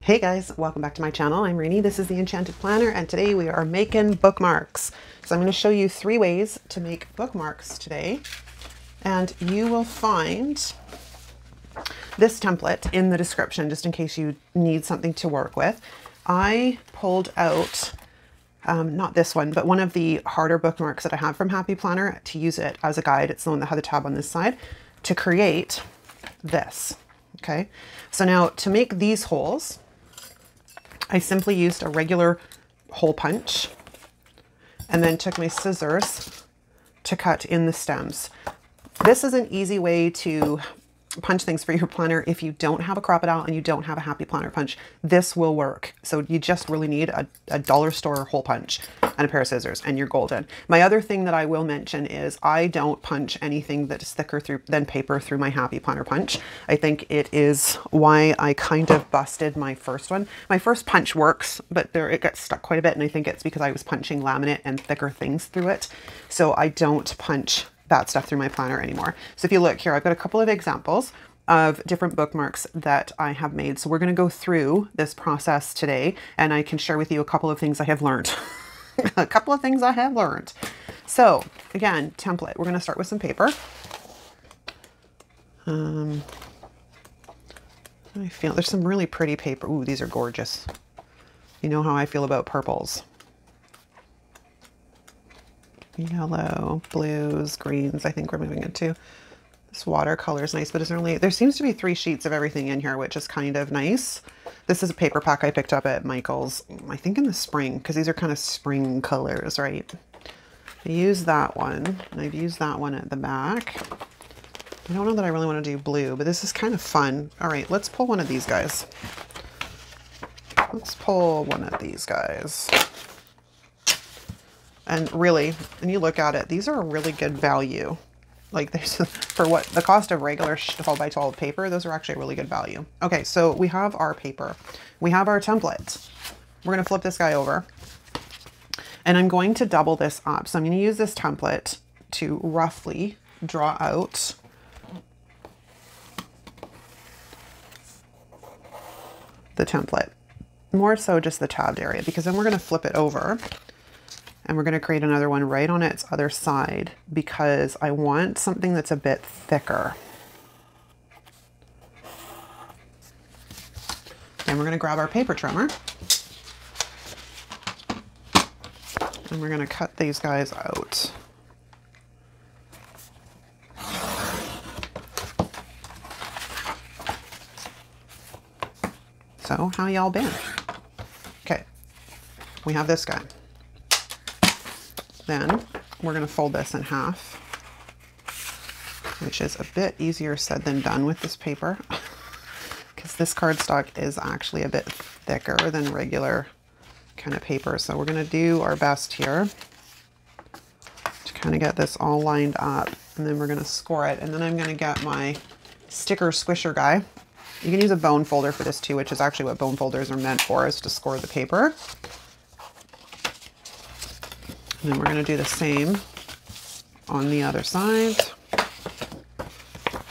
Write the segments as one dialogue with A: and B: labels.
A: Hey guys, welcome back to my channel. I'm Rainy. This is the Enchanted Planner, and today we are making bookmarks. So I'm going to show you 3 ways to make bookmarks today, and you will find this template in the description just in case you need something to work with. I pulled out not this one, but one of the harder bookmarks that I have from Happy Planner to use it as a guide. It's the one that had the tab on this side to create this. Okay, so now to make these holes, I simply used a regular hole punch and then took my scissors to cut in the stems. This is an easy way to punch things for your planner if you don't have a crocodile and you don't have a Happy Planner punch. This will work. So you just really need a dollar store hole punch and a pair of scissors and you're golden. My other thing that I will mention is I don't punch anything that is thicker than paper through my Happy Planner punch. I think it is why I kind of busted my first one. My first punch works, but it got stuck quite a bit, and I think it's because I was punching laminate and thicker things through it. So I don't punch that stuff through my planner anymore. So if you look here, I've got a couple of examples of different bookmarks that I have made. So we're going to go through this process today, and I can share with you a couple of things I have learned. A couple of things I have learned. So again, template. We're going to start with some paper. I feel there's some really pretty paper. Ooh, these are gorgeous. You know how I feel about purples. Yellow, blues, greens, I think we're moving into. This watercolor is nice, but there seems to be 3 sheets of everything in here, which is kind of nice. This is a paper pack I picked up at Michael's, I think in the spring, because these are kind of spring colors, right? I used that one, and I've used that one at the back. I don't know that I really want to do blue, but this is kind of fun. All right, let's pull one of these guys. Let's pull one of these guys. And really, when you look at it, these are a really good value. Like for what the cost of regular 12 by 12 paper, those are actually a really good value. Okay, so we have our paper. We have our template. We're going to flip this guy over. And I'm going to double this up. So I'm going to use this template to roughly draw out the template. More so just the tabbed area, because then we're going to flip it over. And we're going to create another one right on its other side because I want something that's a bit thicker. Then we're going to grab our paper trimmer. And we're going to cut these guys out. So, how y'all been? Okay, we have this guy. Then we're going to fold this in half, which is a bit easier said than done with this paper because this cardstock is actually a bit thicker than regular kind of paper. So we're going to do our best here to kind of get this all lined up, and then we're going to score it. And then I'm going to get my sticker squisher guy. You can use a bone folder for this too, which is actually what bone folders are meant for, is to score the paper. And then we're going to do the same on the other side.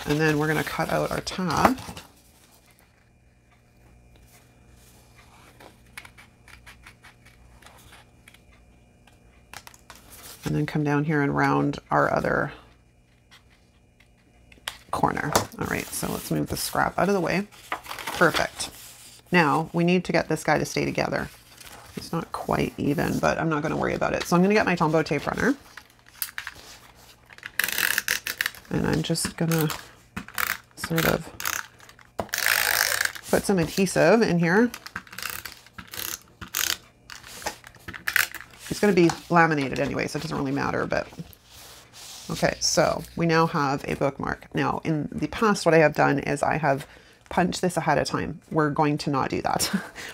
A: And then we're going to cut out our tab. And then come down here and round our other corner. All right, so let's move the scrap out of the way. Perfect. Now we need to get this guy to stay together. It's not quite even, but I'm not going to worry about it. So I'm going to get my Tombow tape runner. And I'm just going to sort of put some adhesive in here. It's going to be laminated anyway, so it doesn't really matter, but okay, so we now have a bookmark. Now, in the past, what I have done is I have punch this ahead of time. We're going to not do that.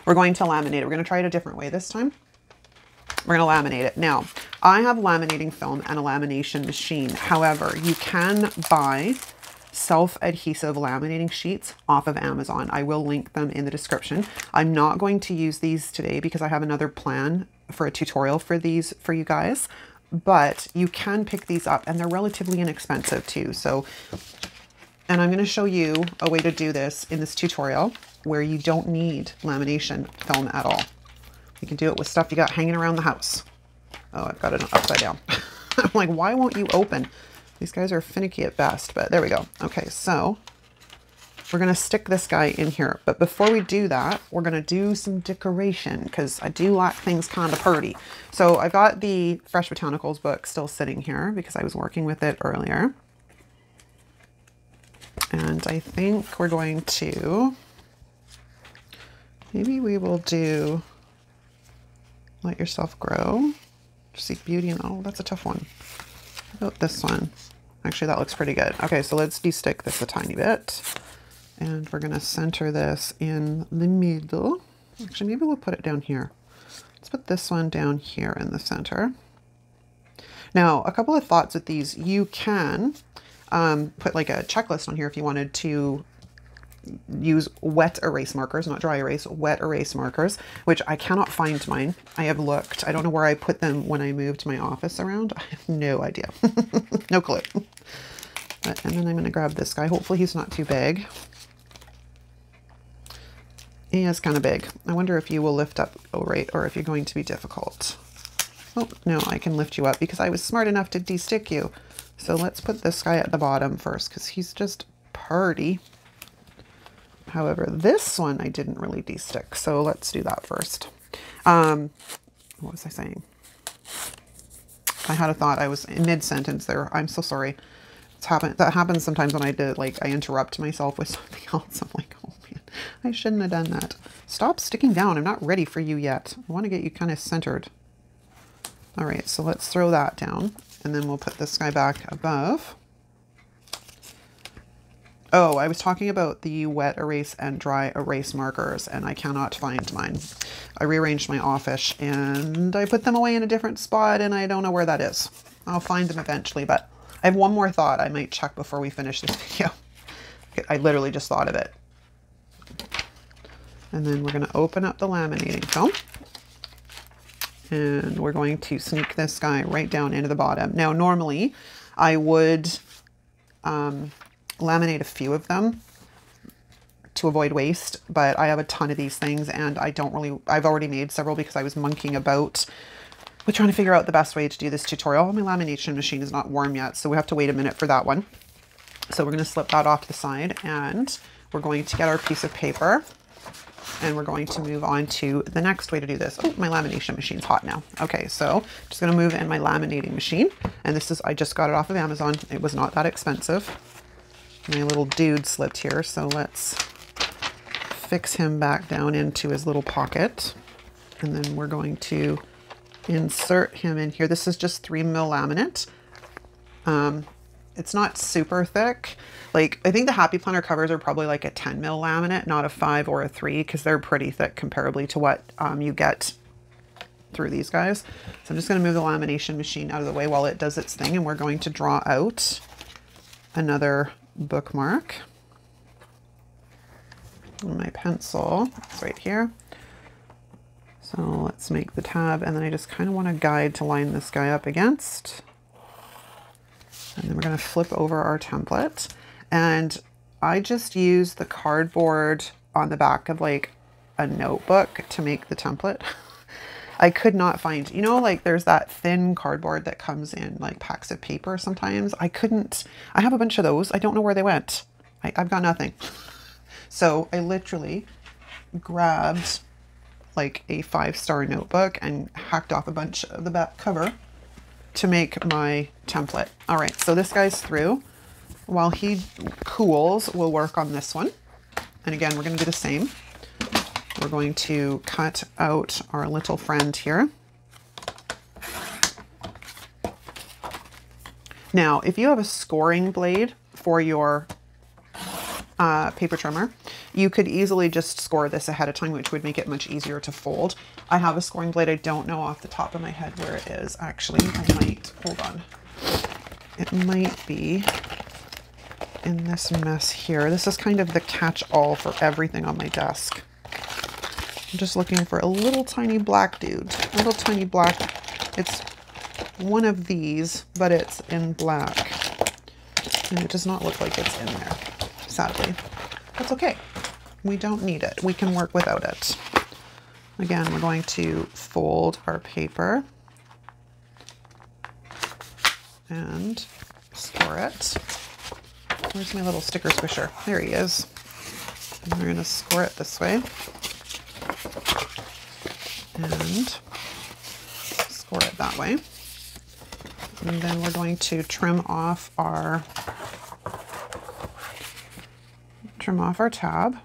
A: We're going to laminate it. We're going to try it a different way this time. We're going to laminate it. Now, I have laminating film and a lamination machine. However, you can buy self-adhesive laminating sheets off of Amazon. I will link them in the description. I'm not going to use these today because I have another plan for a tutorial for these for you guys, but you can pick these up and they're relatively inexpensive too. So, and I'm going to show you a way to do this in this tutorial. where you don't need lamination film at all. You can do it with stuff you got hanging around the house. Oh, I've got it upside down. I'm like, why won't you open? These guys are finicky at best, but there we go. Okay, so we're gonna stick this guy in here. But before we do that, we're gonna do some decoration because I do like things kind of pretty. So I've got the Fresh Botanicals book still sitting here because I was working with it earlier. And I think we're going to, maybe we will do Let Yourself Grow. Seek Beauty and oh, that's a tough one. How about this one? Actually, that looks pretty good. Okay, so let's de-stick this a tiny bit. And we're gonna center this in the middle. Actually, maybe we'll put it down here. Let's put this one down here in the center. Now, a couple of thoughts with these. You can put like a checklist on here if you wanted to use wet erase markers, not dry erase, wet erase markers, which I cannot find mine. I have looked. I don't know where I put them when I moved my office around. I have no idea. No clue. But, and then I'm going to grab this guy. Hopefully he's not too big. He is kind of big. I wonder if you will lift up all right, or if you're going to be difficult. Oh, no, I can lift you up because I was smart enough to de-stick you. So let's put this guy at the bottom first because he's just pretty. However, this one I didn't really de-stick, so let's do that first. What was I saying? I had a thought. I was in mid-sentence there. I'm so sorry. That happens sometimes when I interrupt myself with something else. I'm like, oh man, I shouldn't have done that. Stop sticking down. I'm not ready for you yet. I want to get you kind of centered. All right, so let's throw that down, and then we'll put this guy back above. Oh, I was talking about the wet erase and dry erase markers, and I cannot find mine. I rearranged my office and I put them away in a different spot, and I don't know where that is. I'll find them eventually, but I have one more thought I might check before we finish this video. Okay, I literally just thought of it. And then we're going to open up the laminating film, and we're going to sneak this guy right down into the bottom. Now, normally I would laminate a few of them to avoid waste, but I have a ton of these things and I've already made several because I was monkeying about with trying to figure out the best way to do this tutorial. My lamination machine is not warm yet, so we have to wait a minute for that one. So we're going to slip that off to the side, and we're going to get our piece of paper, and we're going to move on to the next way to do this. Oh, my lamination machine's hot now. Okay, so I'm just going to move in my laminating machine, and this is, I just got it off of Amazon. It was not that expensive. My little dude slipped here, so let's fix him back down into his little pocket, and then we're going to insert him in here. This is just 3mm laminate. It's not super thick. Like, I think the Happy Planner covers are probably like a 10mm laminate, not a 5 or a 3, because they're pretty thick comparably to what you get through these guys. So I'm just going to move the lamination machine out of the way while it does its thing, and we're going to draw out another bookmark. And my pencil, it's right here. So let's make the tab, and then I just kind of want a guide to line this guy up against. And then we're going to flip over our template. And I just use the cardboard on the back of like a notebook to make the template. I could not find, you know, like there's that thin cardboard that comes in like packs of paper sometimes. I have a bunch of those. I don't know where they went. I've got nothing. So I literally grabbed like a 5-star notebook and hacked off a bunch of the back cover to make my template. All right, so this guy's through. While he cools, we'll work on this one. And again, we're going to do the same. We're going to cut out our little friend here. Now, if you have a scoring blade for your paper trimmer, you could easily just score this ahead of time, which would make it much easier to fold. I have a scoring blade. I don't know off the top of my head where it is. Actually, I might, hold on. It might be in this mess here. This is kind of the catch-all for everything on my desk. I'm just looking for a little tiny black dude. A little tiny black. It's one of these, but it's in black. And it does not look like it's in there, sadly. That's okay. We don't need it. We can work without it. Again, we're going to fold our paper and score it. Where's my little sticker squisher? There he is. And we're going to score it this way. And score it that way. And then we're going to trim off our tab.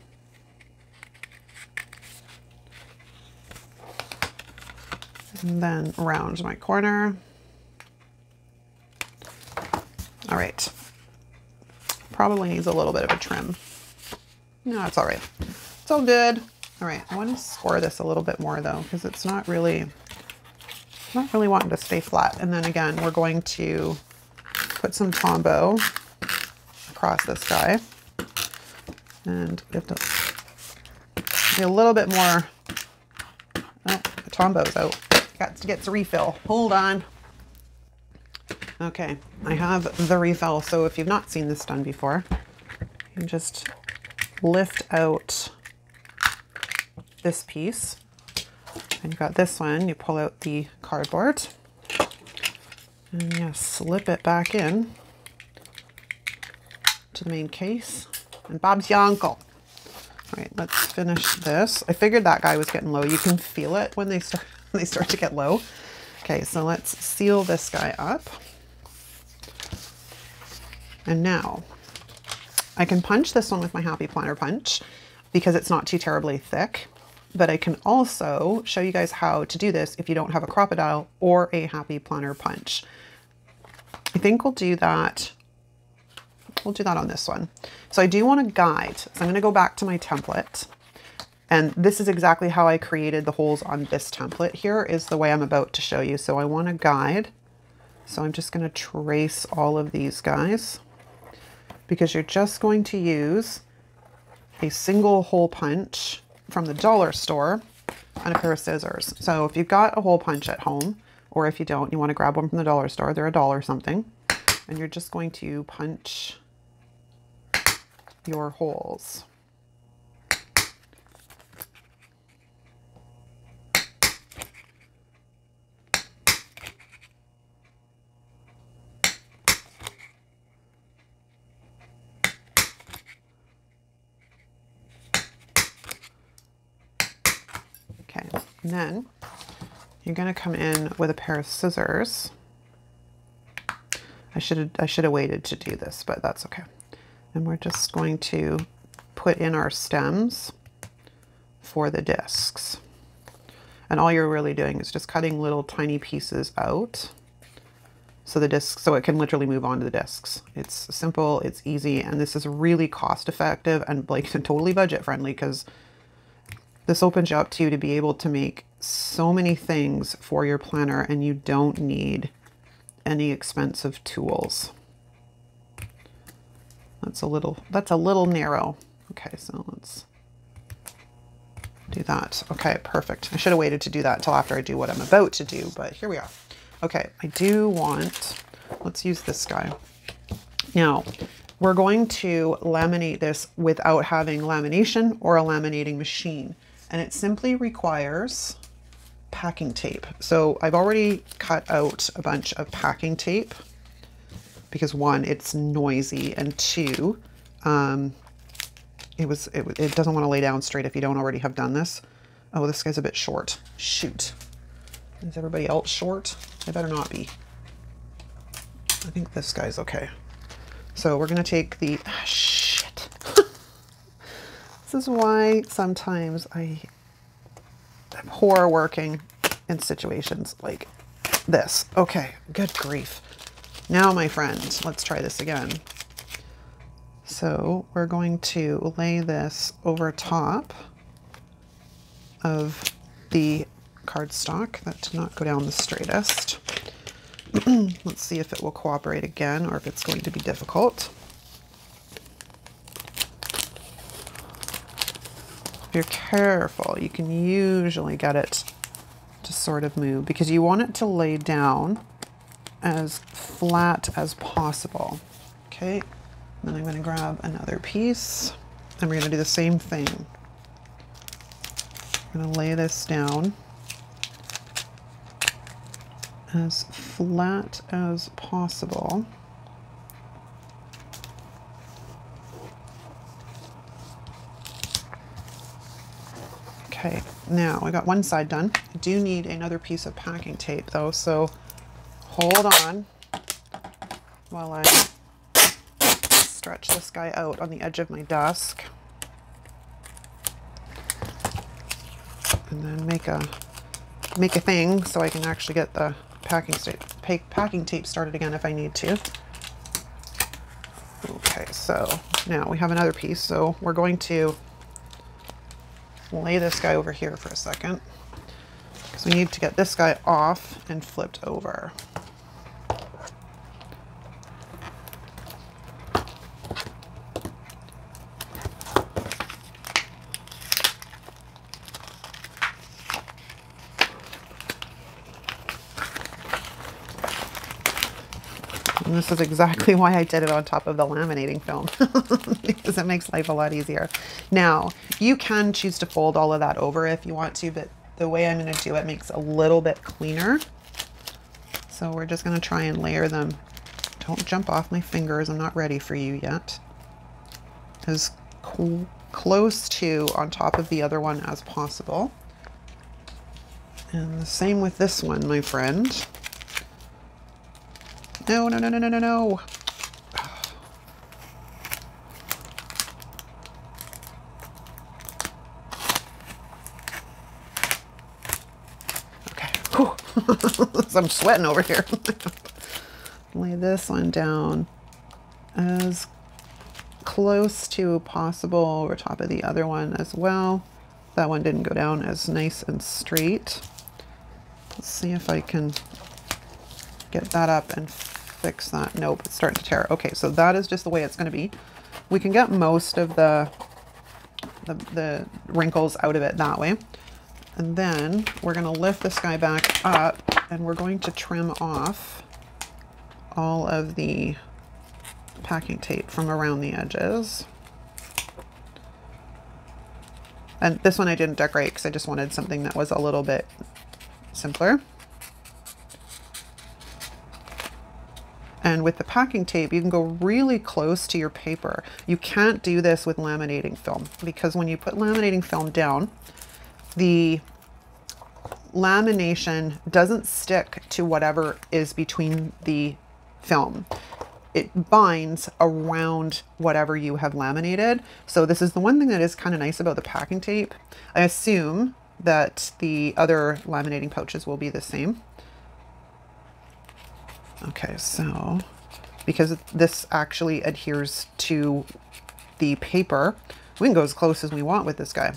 A: And then around my corner. All right. Probably needs a little bit of a trim. No, it's all right. It's all good. All right, I want to score this a little bit more though, because it's not really wanting to stay flat. And then again, we're going to put some Tombow across this guy. And we have to be a little bit more. Oh, the Tombow's out. Got to get the refill. Hold on. Okay, I have the refill. So if you've not seen this done before, you just lift out this piece, and you've got this one. You pull out the cardboard and you slip it back in to the main case, and Bob's your uncle. All right, let's finish this. I figured that guy was getting low. You can feel it when they start to get low. Okay, so let's seal this guy up. And now I can punch this one with my Happy Planner punch because it's not too terribly thick. But I can also show you guys how to do this if you don't have a crocodile or a Happy Planner punch. I think we'll do that. We'll do that on this one. So I do want a guide. So I'm going to go back to my template. And this is exactly how I created the holes on this template. Here is the way I'm about to show you. So I want a guide. So I'm just going to trace all of these guys, because you're just going to use a single hole punch from the dollar store and a pair of scissors. So if you've got a hole punch at home, or if you don't, you want to grab one from the dollar store, they're $1 something, and you're just going to punch your holes. And then you're going to come in with a pair of scissors. I should have waited to do this, but that's okay. And we're just going to put in our stems for the discs. And all you're really doing is just cutting little tiny pieces out so the disc, so it can literally move on to the discs. It's simple, it's easy, and this is really cost effective and like totally budget friendly, because this opens you up to be able to make so many things for your planner, and you don't need any expensive tools. That's a little narrow. Okay, so let's do that. Okay, perfect. I should have waited to do that until after I do what I'm about to do, but here we are. Okay, I do want, let's use this guy. Now, we're going to laminate this without having lamination or a laminating machine. And it simply requires packing tape. So I've already cut out a bunch of packing tape because one, it's noisy, and two, it doesn't want to lay down straight if you don't already have done this. Oh, this guy's a bit short. Shoot. Is everybody else short? They better not be. I think this guy's okay. So we're going to take the, shit. This is why sometimes I'm poor working in situations like this. Okay, good grief. Now, my friend, let's try this again. So we're going to lay this over top of the cardstock. That did not go down the straightest. Let's see if it will cooperate again, or if it's going to be difficult. If you're careful, you can usually get it to sort of move, because you want it to lay down as flat as possible. Okay, then I'm going to grab another piece. And we're going to do the same thing. I'm going to lay this down as flat as possible. Okay, now I got one side done. I do need another piece of packing tape though, so hold on while I stretch this guy out on the edge of my desk. And then make a thing so I can actually get the packing tape started again if I need to. Okay, so now we have another piece, so we're going to lay this guy over here for a second because we need to get this guy off and flipped over. And this is exactly why I did it on top of the laminating film because it makes life a lot easier. Now, you can choose to fold all of that over if you want to, but the way I'm going to do it makes it a little bit cleaner. So we're just going to try and layer them. Don't jump off my fingers. I'm not ready for you yet. As close to on top of the other one as possible. And the same with this one, my friend. No, no, no, no, no, no, no. Okay. So I'm sweating over here. Lay this one down as close to possible over top of the other one as well. That one didn't go down as nice and straight. Let's see if I can get that up and fix that. Nope, it's starting to tear. Okay, so that is just the way it's going to be. We can get most of the wrinkles out of it that way. And then we're going to lift this guy back up and we're going to trim off all of the packing tape from around the edges. And this one I didn't decorate because I just wanted something that was a little bit simpler. And with the packing tape, you can go really close to your paper. You can't do this with laminating film because when you put laminating film down, the lamination doesn't stick to whatever is between the film. It binds around whatever you have laminated. So this is the one thing that is kind of nice about the packing tape. I assume that the other laminating pouches will be the same. Okay, so because this actually adheres to the paper, we can go as close as we want with this guy.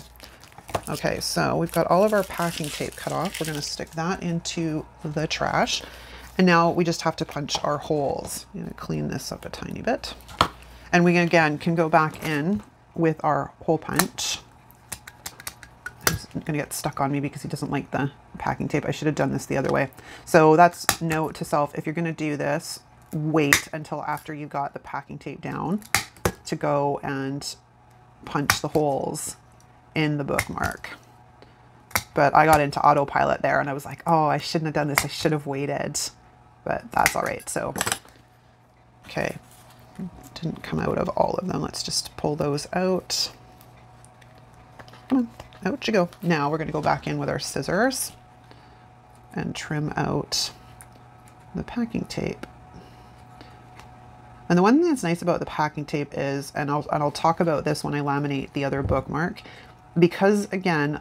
A: Okay, so we've got all of our packing tape cut off. We're going to stick that into the trash. And now we just have to punch our holes. I'm going to clean this up a tiny bit. And we, again, can go back in with our hole punch. He's going to get stuck on me because he doesn't like the packing tape. I should have done this the other way. So that's note to self. If you're going to do this, wait until after you've got the packing tape down to go and punch the holes in the bookmark. But I got into autopilot there and I was like, oh, I shouldn't have done this. I should have waited. But that's all right. So, okay. Didn't come out of all of them. Let's just pull those out. Come on. Out you go. Now we're going to go back in with our scissors and trim out the packing tape. And the one thing that's nice about the packing tape is, and I'll talk about this when I laminate the other bookmark, because again, the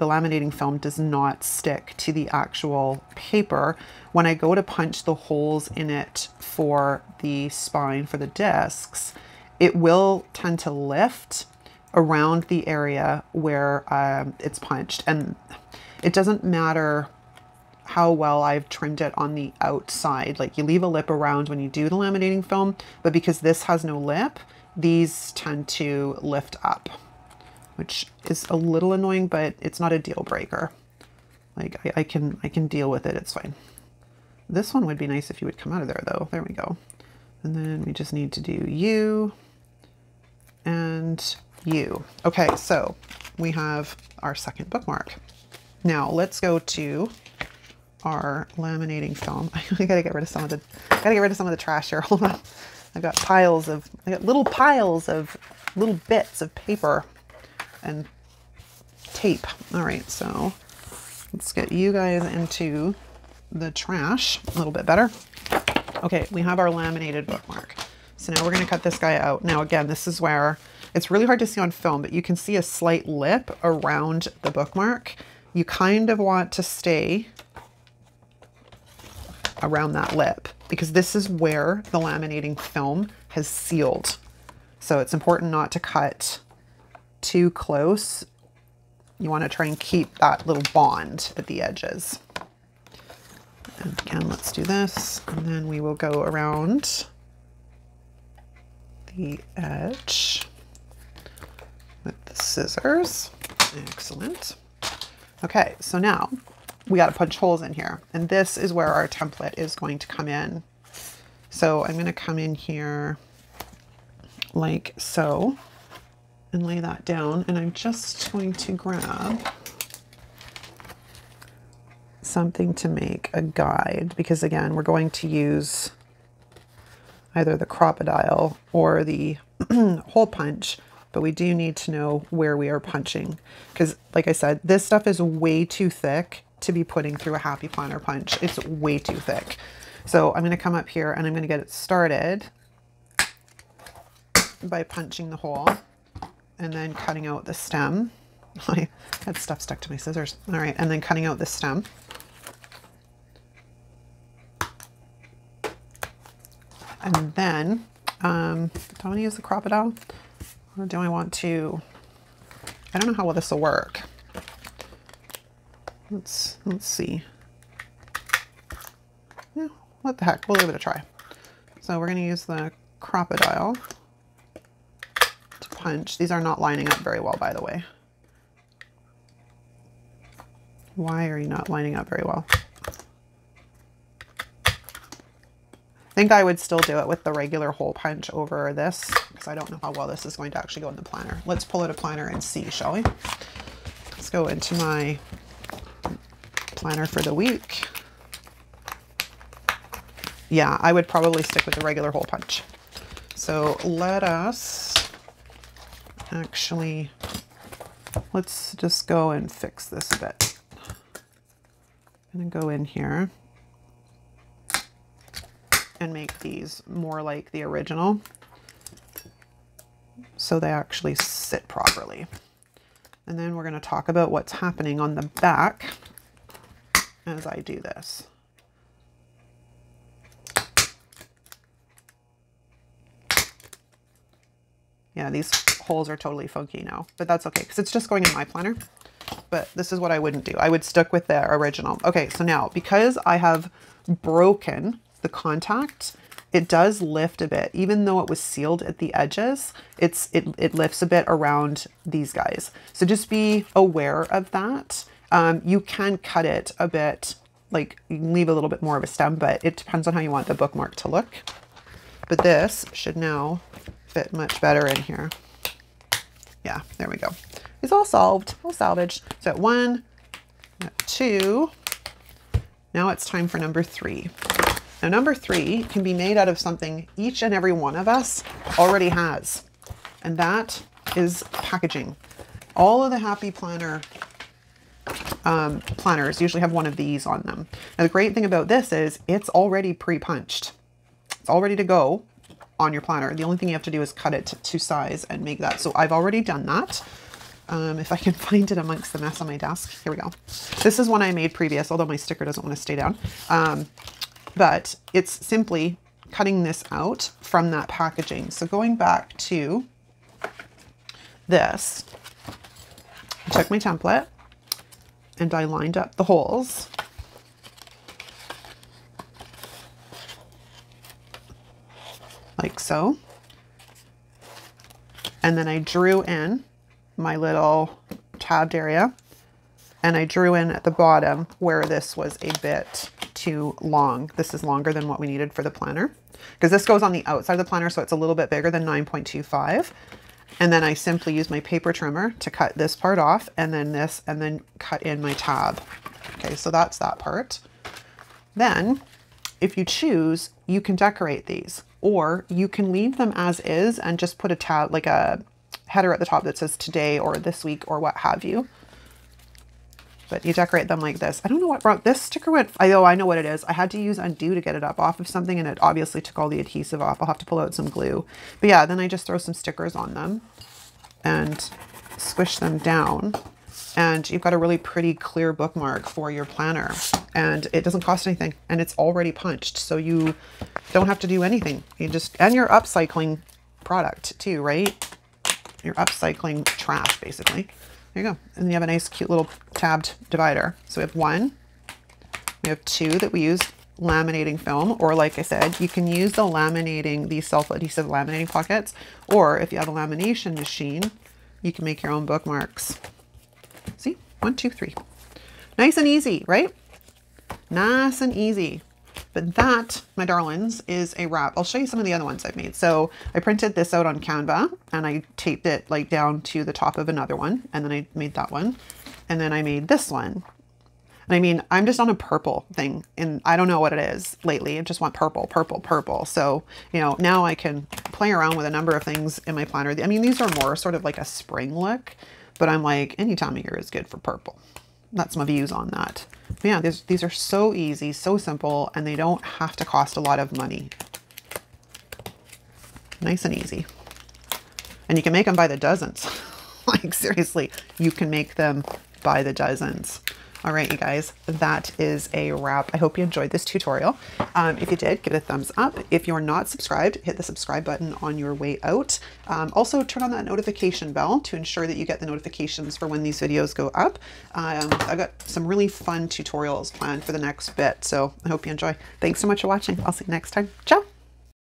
A: laminating film does not stick to the actual paper. When I go to punch the holes in it for the spine for the discs, it will tend to lift around the area where it's punched. And it doesn't matter how well I've trimmed it on the outside. Like you leave a lip around when you do the laminating film, but because this has no lip, these tend to lift up, which is a little annoying, but it's not a deal breaker. Like I can deal with it. It's fine. This one would be nice if you would come out of there though. There we go. And then we just need to do you and you. Okay, so we have our second bookmark. Now let's go to our laminating film. I gotta get rid of some of the trash here. Hold on. I got little piles of little bits of paper and tape. All right, so let's get you guys into the trash a little bit better. Okay, we have our laminated bookmark. So now we're going to cut this guy out. Now again, this is where it's really hard to see on film, but you can see a slight lip around the bookmark. You kind of want to stay around that lip because this is where the laminating film has sealed. So it's important not to cut too close. You want to try and keep that little bond at the edges. And again, let's do this. And then we will go around the edge with the scissors. Excellent. Okay, so now we got to punch holes in here. And this is where our template is going to come in. So I'm going to come in here like so and lay that down. And I'm just going to grab something to make a guide because again, we're going to use either the crocodile or the hole punch, but we do need to know where we are punching because like I said, this stuff is way too thick to be putting through a Happy Planner punch. It's way too thick. So I'm going to come up here and I'm going to get it started by punching the hole and then cutting out the stem. I had stuff stuck to my scissors. All right, and then cutting out the stem. And then, do I want to use the crocodile? Or do I want to, I don't know how well this will work. Let's see. Yeah, what the heck, we'll give it a try. So we're going to use the crocodile to punch. These are not lining up very well, by the way. Why are you not lining up very well? I think I would still do it with the regular hole punch over this because I don't know how well this is going to actually go in the planner. Let's pull out a planner and see, shall we? Let's go into my planner for the week. Yeah, I would probably stick with the regular hole punch. So let us actually, let's just go and fix this a bit. I'm going to go in here and make these more like the original so they actually sit properly. And then we're going to talk about what's happening on the back as I do this. Yeah, these holes are totally funky now, but that's okay because it's just going in my planner. But this is what I wouldn't do. I would stick with the original. Okay, so now because I have broken the contact, it does lift a bit. Even though it was sealed at the edges, it lifts a bit around these guys. So just be aware of that. You can cut it a bit, like you can leave a little bit more of a stem, but it depends on how you want the bookmark to look. But this should now fit much better in here. Yeah, there we go. It's all solved, all salvaged. So at 1, at 2, now it's time for number 3. Now number 3 can be made out of something each and every one of us already has, and that is packaging. All of the Happy Planner planners usually have one of these on them. Now the great thing about this is it's already pre-punched. It's all ready to go on your planner. The only thing you have to do is cut it to size and make that. So I've already done that. If I can find it amongst the mess on my desk. Here we go. This is one I made previous, although my sticker doesn't want to stay down. But it's simply cutting this out from that packaging. So going back to this, I took my template and I lined up the holes. Like so. And then I drew in my little tabbed area, and I drew in at the bottom where this was a bit too long. This is longer than what we needed for the planner because this goes on the outside of the planner, so it's a little bit bigger than 9.25. And then I simply use my paper trimmer to cut this part off, and then this, and then cut in my tab. Okay, so that's that part. Then if you choose, you can decorate these, or you can leave them as is and just put a tab, like a header at the top that says today or this week or what have you. But you decorate them like this. I don't know what brought this sticker went. I know what it is. I had to use undo to get it up off of something, and it obviously took all the adhesive off. I'll have to pull out some glue. But yeah, then I just throw some stickers on them and squish them down. And you've got a really pretty clear bookmark for your planner, and it doesn't cost anything, and it's already punched. So you don't have to do anything. And you're upcycling product too, right? You're upcycling trash basically. There you go. And then you have a nice cute little tabbed divider. So we have one, we have two that we use laminating film, or like I said, you can use the laminating, these self-adhesive laminating pockets, or if you have a lamination machine, you can make your own bookmarks. See, 1, 2, 3. Nice and easy, right? Nice and easy. But that, my darlings, is a wrap. I'll show you some of the other ones I've made. So I printed this out on Canva, and I taped it like down to the top of another one, and then I made that one, and then I made this one. And I mean, I'm just on a purple thing, and I don't know what it is lately. I just want purple, purple, purple. So, you know, now I can play around with a number of things in my planner. I mean, these are more sort of like a spring look, but I'm like, any time of year is good for purple. That's my views on that. But yeah, these are so easy, so simple, and they don't have to cost a lot of money. Nice and easy. And you can make them by the dozens. Like seriously, you can make them by the dozens. All right, you guys, that is a wrap. I hope you enjoyed this tutorial. If you did, give it a thumbs up. If you're not subscribed, hit the subscribe button on your way out. Also turn on that notification bell to ensure that you get the notifications for when these videos go up. I've got some really fun tutorials planned for the next bit, so I hope you enjoy. Thanks so much for watching. I'll see you next time. Ciao.